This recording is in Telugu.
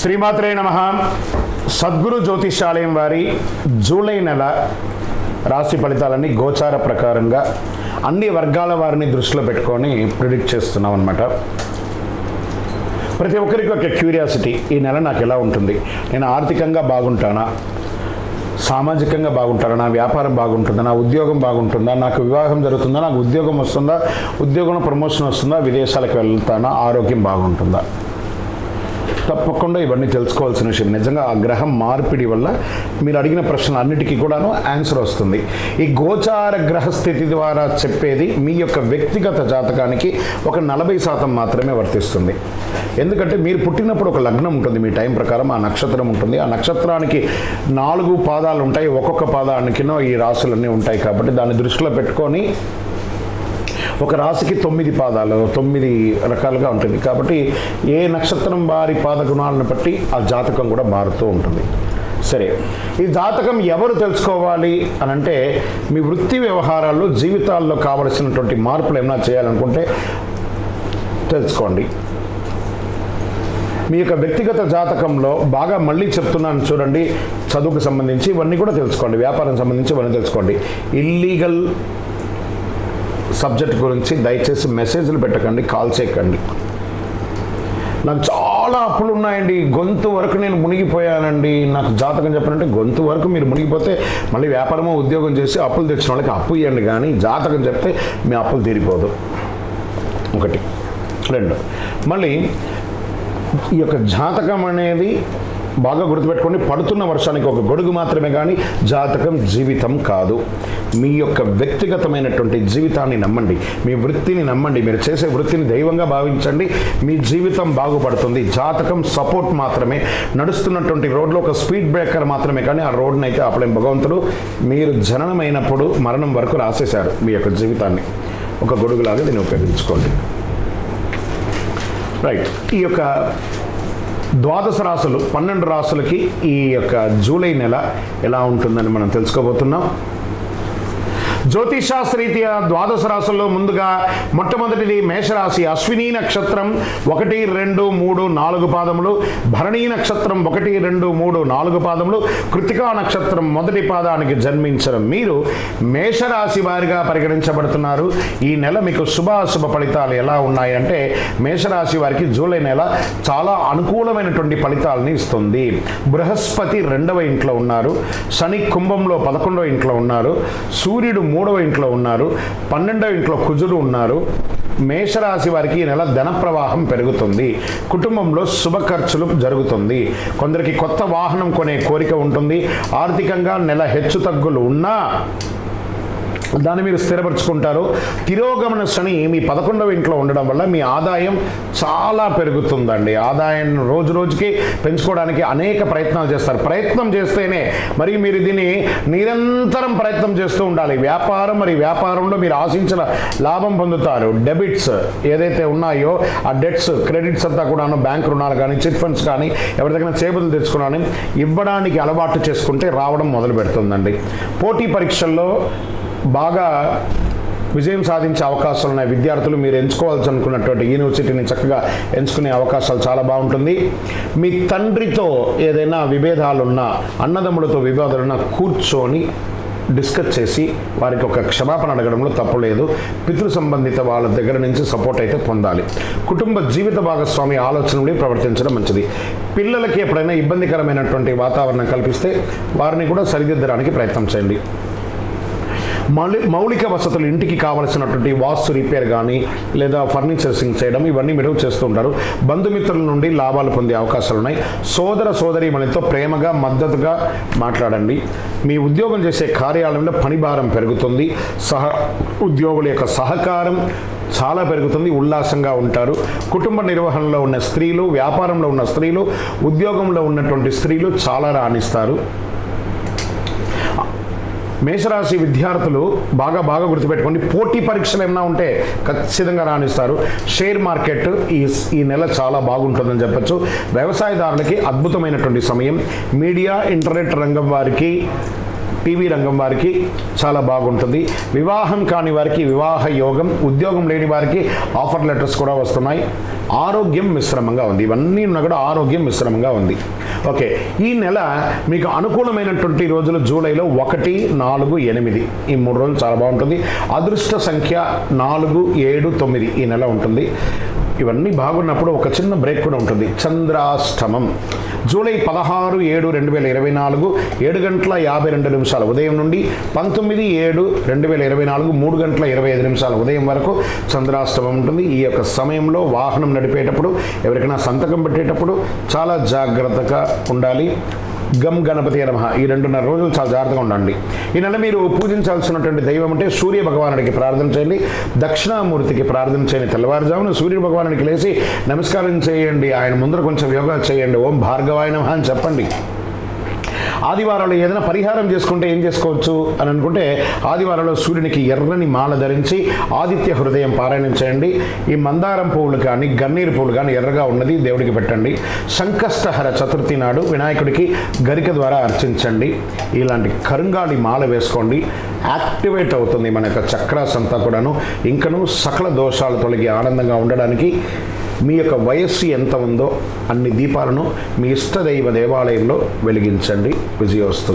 శ్రీమాత్రే నమః. సద్గురు జ్యోతిషాలయం వారి జూలై నెల రాశి ఫలితాలన్నీ గోచార ప్రకారంగా అన్ని వర్గాల వారిని దృష్టిలో పెట్టుకొని ప్రిడిక్ట్ చేస్తున్నాం అన్నమాట. ప్రతి ఒక్కరికి ఒక క్యూరియాసిటీ, ఈ నెల నాకు ఎలా ఉంటుంది, నేను ఆర్థికంగా బాగుంటానా, సామాజికంగా బాగుంటానా, నా వ్యాపారం బాగుంటుందా, నా ఉద్యోగం బాగుంటుందా, నాకు వివాహం జరుగుతుందా, నాకు ఉద్యోగం వస్తుందా, ఉద్యోగంలో ప్రమోషన్ వస్తుందా, విదేశాలకు వెళ్తానా, ఆరోగ్యం బాగుంటుందా. తప్పకుండా ఇవన్నీ తెలుసుకోవాల్సిన విషయం. నిజంగా ఆ గ్రహం మార్పిడి వల్ల మీరు అడిగిన ప్రశ్నలు అన్నిటికీ కూడాను ఆన్సర్ వస్తుంది. ఈ గోచార గ్రహస్థితి ద్వారా చెప్పేది మీ యొక్క వ్యక్తిగత జాతకానికి ఒక 40% మాత్రమే వర్తిస్తుంది. ఎందుకంటే మీరు పుట్టినప్పుడు ఒక లగ్నం ఉంటుంది, మీ టైం ప్రకారం ఆ నక్షత్రం ఉంటుంది. ఆ నక్షత్రానికి 4 పాదాలు ఉంటాయి, ఒక్కొక్క పాదానికినో ఈ రాశులన్నీ ఉంటాయి. కాబట్టి దాన్ని దృష్టిలో పెట్టుకొని ఒక రాశికి 9 పాదాలు, 9 రకాలుగా ఉంటుంది. కాబట్టి ఏ నక్షత్రం వారి పాదగుణాలను బట్టి ఆ జాతకం కూడా మారుతూ ఉంటుంది. సరే, ఈ జాతకం ఎవరు తెలుసుకోవాలి అని అంటే, మీ వృత్తి వ్యవహారాల్లో జీవితాల్లో కావలసినటువంటి మార్పులు ఏమైనా చేయాలనుకుంటే తెలుసుకోండి. మీ యొక్క వ్యక్తిగత జాతకంలో బాగా మళ్ళీ చెప్తున్నాను చూడండి, చదువుకు సంబంధించి ఇవన్నీ కూడా తెలుసుకోండి, వ్యాపారం సంబంధించి ఇవన్నీ తెలుసుకోండి. ఇల్లీగల్ సబ్జెక్ట్ గురించి దయచేసి మెసేజ్లు పెట్టకండి, కాల్ చేయకండి. నాకు చాలా అప్పులు ఉన్నాయండి, గొంతు వరకు నేను మునిగిపోయానండి, నాకు జాతకం చెప్పాలంటే గొంతు వరకు మీరు మునిగిపోతే మళ్ళీ వ్యాపారమో ఉద్యోగం చేసి అప్పులు తెచ్చిన వాళ్ళకి అప్పు ఇవ్వండి, కానీ జాతకం చెప్తే మీ అప్పులు తీరిపోదు. 1, 2 మళ్ళీ ఈ యొక్క జాతకం అనేది బాగా గుర్తుపెట్టుకోండి, పడుతున్న వర్షానికి ఒక గొడుగు మాత్రమే, కానీ జాతకం జీవితం కాదు. మీ యొక్క వ్యక్తిగతమైనటువంటి జీవితాన్ని నమ్మండి, మీ వృత్తిని నమ్మండి, మీరు చేసే వృత్తిని దైవంగా భావించండి, మీ జీవితం బాగుపడుతుంది. జాతకం సపోర్ట్ మాత్రమే, నడుస్తున్నటువంటి రోడ్లో ఒక స్పీడ్ బ్రేకర్ మాత్రమే, కానీ ఆ రోడ్ని అయితే ఆపలేం భగవంతుడు. మీరు జననమైనప్పుడు మరణం వరకు రాసేశారు మీ యొక్క జీవితాన్ని, ఒక గొడుగులాగా దీన్ని ఉపయోగించుకోండి. రైట్, ఈ యొక్క 12 రాశులు 12 రాశులకి ఈ యొక్క జూలై నెల ఎలా ఉంటుందని మనం తెలుసుకోబోతున్నాం. జ్యోతిషాస్త్రరీత్యా 12 రాశుల్లో ముందుగా మొట్టమొదటిది మేషరాశి. అశ్విని నక్షత్రం 1, 2, 3, 4 పాదములు, భరణీ నక్షత్రం 1, 2, 3, 4 పాదములు, కృతికా నక్షత్రం మొదటి పాదానికి జన్మించిన మీరు మేషరాశి వారిగా పరిగణించబడుతున్నారు. ఈ నెల మీకు శుభాశుభ ఫలితాలు ఎలా ఉన్నాయంటే, మేషరాశి వారికి జూలై నెల చాలా అనుకూలమైనటువంటి ఫలితాలని ఇస్తుంది. బృహస్పతి 2వ ఇంట్లో ఉన్నారు, శని కుంభంలో 11వ ఇంట్లో ఉన్నారు, సూర్యుడు 3వ ఇంట్లో ఉన్నారు, 12వ ఇంట్లో కుజుడు ఉన్నారు. మేషరాశి వారికి ఈ నెల ధన ప్రవాహం పెరుగుతుంది, కుటుంబంలో శుభ ఖర్చులు జరుగుతుంది, కొందరికి కొత్త వాహనం కొనే కోరిక ఉంటుంది. ఆర్థికంగా నెల హెచ్చు తగ్గులు ఉన్నా దాన్ని మీరు స్థిరపరచుకుంటారు. తిరోగమన శని మీ 11వ ఇంట్లో ఉండడం వల్ల మీ ఆదాయం చాలా పెరుగుతుందండి. ఆదాయం రోజు రోజుకి పెంచుకోవడానికి అనేక ప్రయత్నాలు చేస్తారు. ప్రయత్నం చేస్తేనే, మరి మీరు దీన్ని నిరంతరం ప్రయత్నం చేస్తూ ఉండాలి. వ్యాపారం, మరి వ్యాపారంలో మీరు ఆశించిన లాభం పొందుతారు. డెబిట్స్ ఏదైతే ఉన్నాయో ఆ డెట్స్, క్రెడిట్స్ అంతా కూడాను, బ్యాంక్ రుణాలు కానీ, చిట్ ఫండ్స్ కానీ, ఎవరి దగ్గర చేపలు తెచ్చుకున్నాను ఇవ్వడానికి అలవాటు చేసుకుంటే రావడం మొదలు పెడుతుందండి. పోటీ పరీక్షల్లో బాగా విజయం సాధించే అవకాశాలు ఉన్నాయి. విద్యార్థులు మీరు ఎంచుకోవాల్సి అనుకున్నటువంటి యూనివర్సిటీని చక్కగా ఎంచుకునే అవకాశాలు చాలా బాగుంటుంది. మీ తండ్రితో ఏదైనా విభేదాలున్నా, అన్నదమ్ములతో విభేదాలున్నా కూర్చొని డిస్కస్ చేసి వారికి ఒక క్షమాపణ అడగడంలో తప్పు లేదు. పితృ సంబంధిత వాళ్ళ దగ్గర నుంచి సపోర్ట్ అయితే పొందాలి. కుటుంబ జీవిత భాగస్వామి ఆలోచనలు ప్రవర్తించడం మంచిది. పిల్లలకి ఎప్పుడైనా ఇబ్బందికరమైనటువంటి వాతావరణం కల్పిస్తే వారిని కూడా సరిదిద్దడానికి ప్రయత్నం చేయండి. మౌలిక వసతులు, ఇంటికి కావలసినటువంటి వాస్తు రిపేర్ కానీ లేదా ఫర్నిచర్సింగ్ చేయడం, ఇవన్నీ మీరు చేస్తూ ఉంటారు. బంధుమిత్రుల నుండి లాభాలు పొందే అవకాశాలు ఉన్నాయి. సోదర సోదరీమణితో ప్రేమగా మద్దతుగా మాట్లాడండి. మీ ఉద్యోగం చేసే కార్యాలయంలో పని భారం పెరుగుతుంది. ఉద్యోగుల యొక్క సహకారం చాలా పెరుగుతుంది, ఉల్లాసంగా ఉంటారు. కుటుంబ నిర్వహణలో ఉన్న స్త్రీలు, వ్యాపారంలో ఉన్న స్త్రీలు, ఉద్యోగంలో ఉన్నటువంటి స్త్రీలు చాలా రాణిస్తారు. మేషరాశి విద్యార్థులు బాగా గుర్తుపెట్టుకోండి, పోటీ పరీక్షలు ఏమైనా ఉంటే ఖచ్చితంగా రాణిస్తారు. షేర్ మార్కెట్ ఈ నెల చాలా బాగుంటుందని చెప్పచ్చు. వ్యవసాయదారులకి అద్భుతమైనటువంటి సమయం. మీడియా, ఇంటర్నెట్ రంగం వారికి టీవీ రంగం వారికి చాలా బాగుంటుంది. వివాహం కాని వారికి వివాహ యోగం, ఉద్యోగం లేని వారికి ఆఫర్ లెటర్స్ కూడా వస్తున్నాయి. ఆరోగ్యం మిశ్రమంగా ఉంది. ఇవన్నీ ఉన్నా కూడా ఆరోగ్యం మిశ్రమంగా ఉంది. ఓకే, ఈ నెల మీకు అనుకూలమైనటువంటి రోజులు జూలైలో 1, 4, 8 ఈ 3 రోజులు చాలా బాగుంటుంది. అదృష్ట సంఖ్య 4, 7, 9 ఈ నెల ఉంటుంది. ఇవన్నీ బాగున్నప్పుడు ఒక చిన్న బ్రేక్ కూడా ఉంటుంది. చంద్రాష్టమం జూలై 16, 7, 2024 7:52 ఉదయం నుండి 19, 7, 2024 3:25 ఉదయం వరకు చంద్రాష్టమం ఉంటుంది. ఈ యొక్క సమయంలో వాహనం నడిపేటప్పుడు, ఎవరికైనా సంతకం పెట్టేటప్పుడు చాలా జాగ్రత్తగా ఉండాలి. గం గణపతి నమః ఈ 2.5 రోజులు చాలా జాగ్రత్తగా ఉండండి. ఈ నెల మీరు పూజించాల్సినటువంటి దైవం అంటే సూర్య భగవానుడికి ప్రార్థన చేయండి. దక్షిణామూర్తికి ప్రార్థన చేయండి. తెల్లవారుజామున సూర్య భగవానుడికి లేచి నమస్కారం చేయండి. ఆయన ముందర కొంచెం యోగా చేయండి. ఓం భార్గవాయ నమః అని చెప్పండి. ఆదివారాలు ఏదైనా పరిహారం చేసుకుంటే ఏం చేసుకోవచ్చు అని అనుకుంటే, ఆదివారంలో సూర్యునికి ఎర్రని మాల ధరించి ఆదిత్య హృదయం పారాయణం చేయండి. ఈ మందారం పువ్వులు కానీ గన్నేరు పువ్వులు కానీ ఎర్రగా ఉన్నది దేవుడికి పెట్టండి. సంకష్టహర చతుర్థి నాడు వినాయకుడికి గరిక ద్వారా అర్చించండి. ఇలాంటి కరుంగాళి మాల వేసుకోండి. యాక్టివేట్ అవుతుంది మన యొక్క చక్రాస్ అంతా కూడాను. ఇంకనూ సకల దోషాలు తొలగి ఆనందంగా ఉండడానికి మీ యొక్క వయస్సు ఎంత ఉందో అన్ని దీపాలను మీ ఇష్టదైవ దేవాలయంలో వెలిగించండి. విజయోస్తు.